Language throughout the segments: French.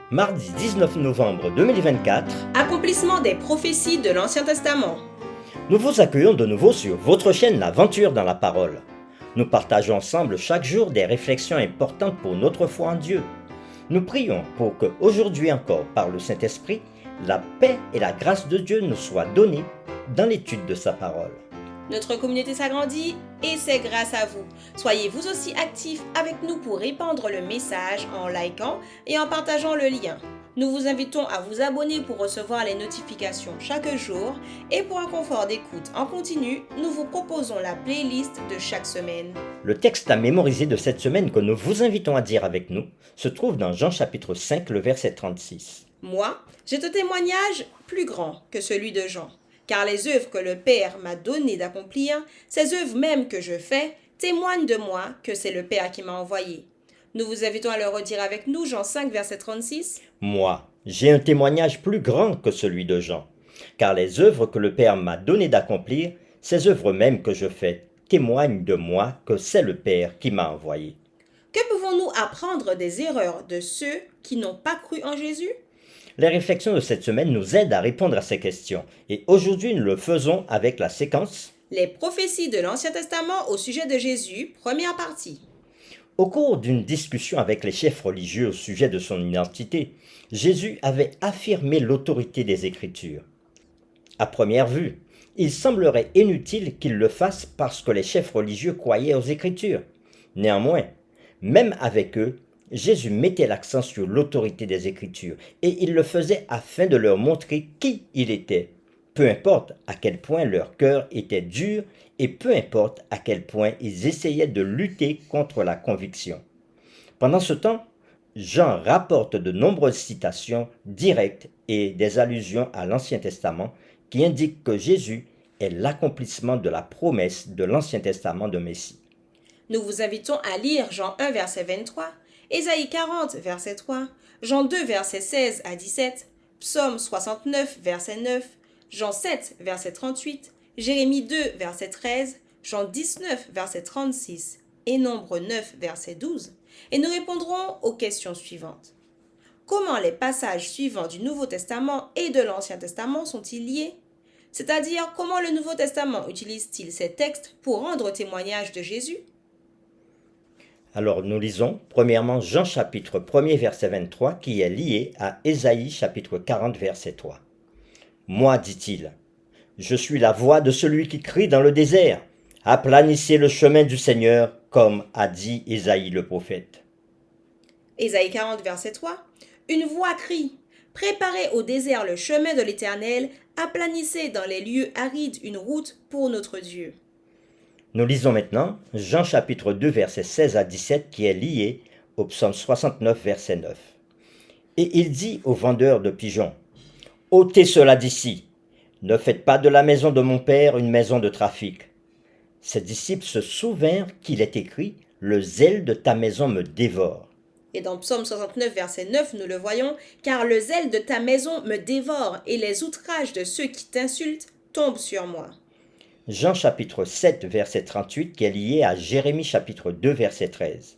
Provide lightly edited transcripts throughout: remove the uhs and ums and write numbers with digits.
Mardi 19 novembre 2024, Accomplissement des prophéties de l'Ancien Testament. nous vous accueillons de nouveau sur votre chaîne L'Aventure dans la Parole. Nous partageons ensemble chaque jour des réflexions importantes pour notre foi en Dieu. Nous prions pour que, aujourd'hui encore, par le Saint-Esprit, la paix et la grâce de Dieu nous soient données dans l'étude de sa parole. Notre communauté s'agrandit et c'est grâce à vous. Soyez vous aussi actifs avec nous pour répandre le message en likant et en partageant le lien. Nous vous invitons à vous abonner pour recevoir les notifications chaque jour et pour un confort d'écoute en continu, nous vous proposons la playlist de chaque semaine. Le texte à mémoriser de cette semaine que nous vous invitons à dire avec nous se trouve dans Jean chapitre 5, le verset 36. Moi, j'ai un témoignage plus grand que celui de Jean. Car les œuvres que le Père m'a donné d'accomplir, ces œuvres mêmes que je fais, témoignent de moi que c'est le Père qui m'a envoyé. Nous vous invitons à le redire avec nous, Jean 5, verset 36. Moi, j'ai un témoignage plus grand que celui de Jean, car les œuvres que le Père m'a donné d'accomplir, ces œuvres mêmes que je fais, témoignent de moi que c'est le Père qui m'a envoyé. Que pouvons-nous apprendre des erreurs de ceux qui n'ont pas cru en Jésus? Les réflexions de cette semaine nous aident à répondre à ces questions, et aujourd'hui nous le faisons avec la séquence. Les prophéties de l'Ancien Testament au sujet de Jésus, première partie. Au cours d'une discussion avec les chefs religieux au sujet de son identité, Jésus avait affirmé l'autorité des Écritures. À première vue, il semblerait inutile qu'il le fasse parce que les chefs religieux croyaient aux Écritures. Néanmoins, même avec eux, Jésus mettait l'accent sur l'autorité des Écritures et il le faisait afin de leur montrer qui il était, peu importe à quel point leur cœur était dur et peu importe à quel point ils essayaient de lutter contre la conviction. Pendant ce temps, Jean rapporte de nombreuses citations directes et des allusions à l'Ancien Testament qui indiquent que Jésus est l'accomplissement de la promesse de l'Ancien Testament de Messie. Nous vous invitons à lire Jean 1, verset 23, Ésaïe 40, verset 3, Jean 2, verset 16 à 17, Psaume 69, verset 9, Jean 7, verset 38, Jérémie 2, verset 13, Jean 19, verset 36 et Nombre 9, verset 12, et nous répondrons aux questions suivantes. Comment les passages suivants du Nouveau Testament et de l'Ancien Testament sont-ils liés? C'est-à-dire, comment le Nouveau Testament utilise-t-il ces textes pour rendre témoignage de Jésus? Alors nous lisons premièrement Jean chapitre 1er verset 23 qui est lié à Ésaïe chapitre 40 verset 3. Moi, dit-il, je suis la voix de celui qui crie dans le désert. Aplanissez le chemin du Seigneur, comme a dit Ésaïe le prophète. Ésaïe 40, verset 3. Une voix crie, préparez au désert le chemin de l'Éternel, aplanissez dans les lieux arides une route pour notre Dieu. Nous lisons maintenant Jean chapitre 2 verset 16 à 17 qui est lié au psaume 69 verset 9. Et il dit aux vendeurs de pigeons, ôtez cela d'ici, ne faites pas de la maison de mon père une maison de trafic. Ses disciples se souvinrent qu'il est écrit, le zèle de ta maison me dévore. Et dans Psaume 69, verset 9, nous le voyons, car le zèle de ta maison me dévore et les outrages de ceux qui t'insultent tombent sur moi. Jean chapitre 7 verset 38 qui est lié à Jérémie chapitre 2 verset 13.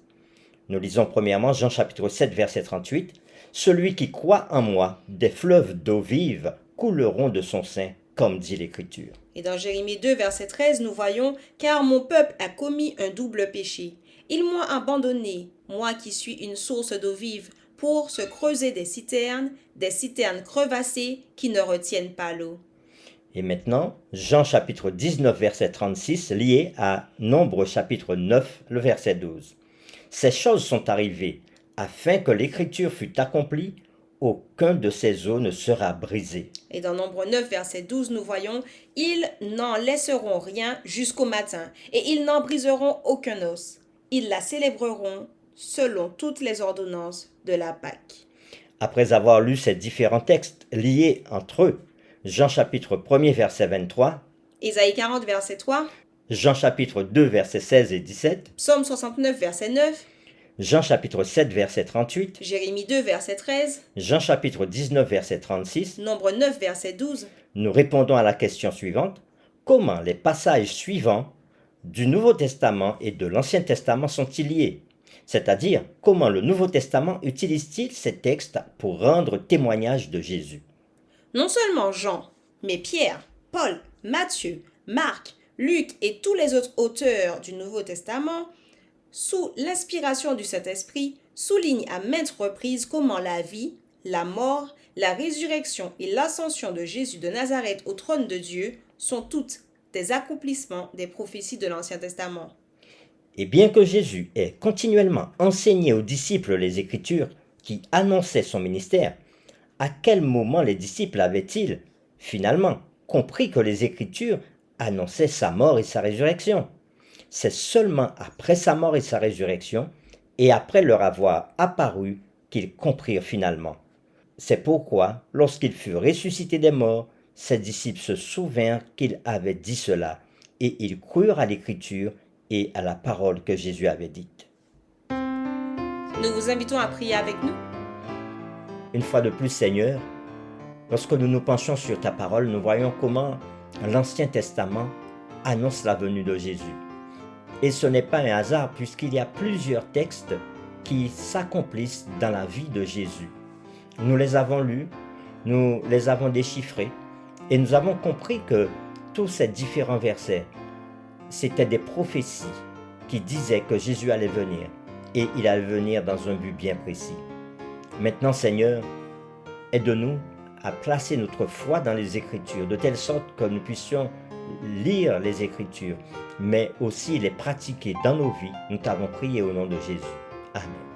Nous lisons premièrement Jean chapitre 7 verset 38. Celui qui croit en moi, des fleuves d'eau vive couleront de son sein, comme dit l'Écriture. Et dans Jérémie 2, verset 13, nous voyons, car mon peuple a commis un double péché. Il m'a abandonné, moi qui suis une source d'eau vive, pour se creuser des citernes crevassées qui ne retiennent pas l'eau. Et maintenant, Jean chapitre 19 verset 36 lié à Nombre chapitre 9 le verset 12. Ces choses sont arrivées afin que l'écriture fût accomplie, aucun de ces os ne sera brisé. Et dans Nombre 9 verset 12 nous voyons, ils n'en laisseront rien jusqu'au matin et ils n'en briseront aucun os. Ils la célébreront selon toutes les ordonnances de la Pâque. Après avoir lu ces différents textes liés entre eux, Jean chapitre 1er verset 23, Ésaïe 40 verset 3, Jean chapitre 2 verset 16 et 17, Psaume 69 verset 9, Jean chapitre 7 verset 38, Jérémie 2 verset 13, Jean chapitre 19 verset 36, Nombre 9 verset 12, nous répondons à la question suivante. Comment les passages suivants du Nouveau Testament et de l'Ancien Testament sont-ils liés? C'est-à-dire, comment le Nouveau Testament utilise-t-il ces textes pour rendre témoignage de Jésus? Non seulement Jean, mais Pierre, Paul, Matthieu, Marc, Luc et tous les autres auteurs du Nouveau Testament, sous l'inspiration du Saint-Esprit, soulignent à maintes reprises comment la vie, la mort, la résurrection et l'ascension de Jésus de Nazareth au trône de Dieu sont toutes des accomplissements des prophéties de l'Ancien Testament. Et bien que Jésus ait continuellement enseigné aux disciples les Écritures qui annonçaient son ministère, à quel moment les disciples avaient-ils, finalement, compris que les Écritures annonçaient sa mort et sa résurrection? C'est seulement après sa mort et sa résurrection, et après leur avoir apparu, qu'ils comprirent finalement. C'est pourquoi, lorsqu'il fut ressuscité des morts, ses disciples se souvinrent qu'il avait dit cela, et ils crurent à l'Écriture et à la parole que Jésus avait dite. Nous vous invitons à prier avec nous. Une fois de plus, Seigneur, lorsque nous nous penchons sur ta parole, nous voyons comment l'Ancien Testament annonce la venue de Jésus. Et ce n'est pas un hasard puisqu'il y a plusieurs textes qui s'accomplissent dans la vie de Jésus. Nous les avons lus, nous les avons déchiffrés et nous avons compris que tous ces différents versets, c'étaient des prophéties qui disaient que Jésus allait venir et il allait venir dans un but bien précis. Maintenant, Seigneur, aide-nous à placer notre foi dans les Écritures de telle sorte que nous puissions lire les Écritures, mais aussi les pratiquer dans nos vies. Nous t'avons prié au nom de Jésus. Amen.